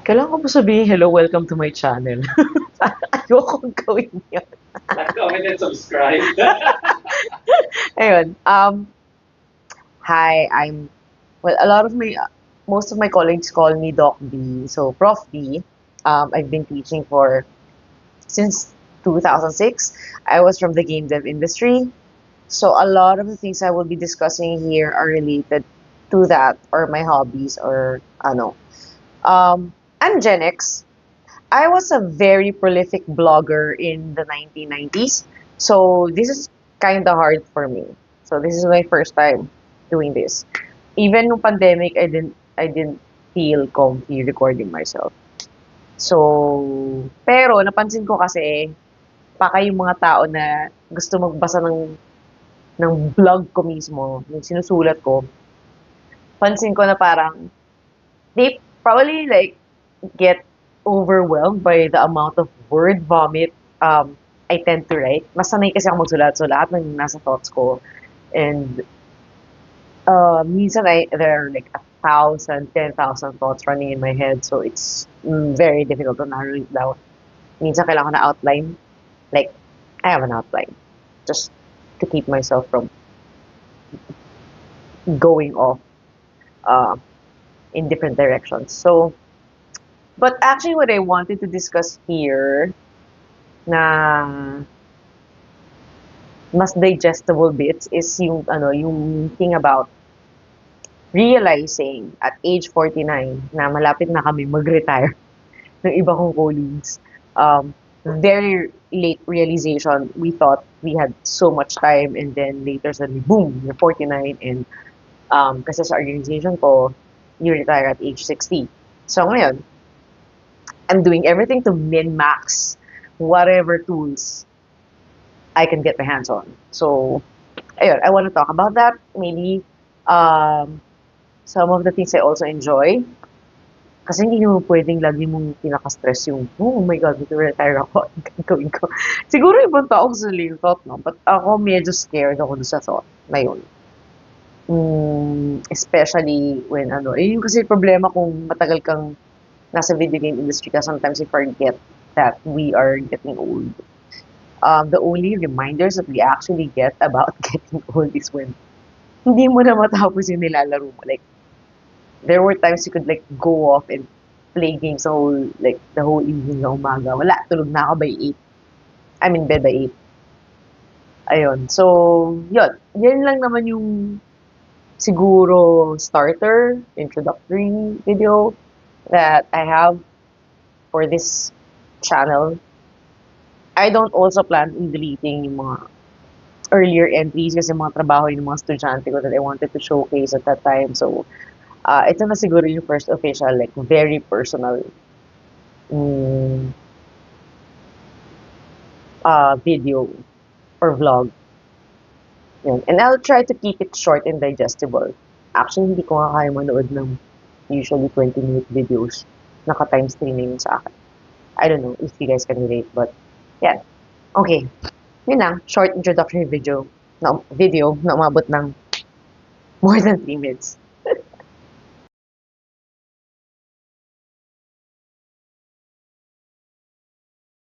Kailangan ko ba sabihin, "Hello, welcome to my channel." Ayokong gawin yun. Like, comment, and subscribe. Ayun, hi, well, most of my colleagues call me Doc B. So, Prof B. I've been teaching since 2006. I was from the game dev industry. So, a lot of the things I will be discussing here are related to that or my hobbies or ano. I'm Gen X. I was a very prolific blogger in the 1990s. So this is kind of hard for me. So this is my first time doing this. Even no pandemic, I didn't feel comfy recording myself. So, pero napansin ko kasi baka yung mga tao na gusto magbasa ng blog ko mismo, yung sinusulat ko, pansin ko na parang they probably like get overwhelmed by the amount of word vomit I tend to write. Mas sanay kasi ako magsulat, so lahat ng nasa thoughts ko. And minsan there are like 1,000, 10,000 thoughts running in my head, so it's very difficult to narrow it down. Minsan kailangan ko na outline. Like, I have an outline just to keep myself from going off uh, in different directions. So, but actually what I wanted to discuss here na mas digestible bits is yung thing about realizing at age 49 na malapit na kami mag-retire ng iba kong colleagues. Very late realization. We thought we had so much time and then later suddenly, boom, you're 49 and kasi sa organization ko, you retire at age 60. So ngayon, I'm doing everything to min-max whatever tools I can get my hands on. So, ayun, I want to talk about that. Maybe some of the things I also enjoy. Kasi hindi mo pwedeng lagi mong pinaka-stress yung, oh my God, dito retire ako. Ang gagawin ko. Siguro ibang tao gusto nila yung thought, no? But ako medyo scared ako sa thought na yun. Especially when yung kasi problema kung matagal kang nasa video game industry ka, sometimes you forget that we are getting old. The only reminders that we actually get about getting old is when hindi mo na matapos yung nilalaro mo. Like, there were times you could like go off and play games the whole evening na umaga. Wala, tulog na ako by 8. I'm in bed by 8. Ayun. So, yun. Yan lang naman yung siguro starter, introductory video that I have for this channel. I don't also plan on deleting yung mga earlier entries kasi mga trabaho yung mga estudyante ko that I wanted to showcase at that time. So, ito na siguro yung first official, like, very personal video or vlog. Yun. And I'll try to keep it short and digestible. Actually, hindi ko nga kaya manood ng usually 20-minute videos. Naka-time stream na yun sa akin. I don't know if you guys can relate, but yeah. Okay. Yun lang. Short introductory video na umabot ng more than 3 minutes.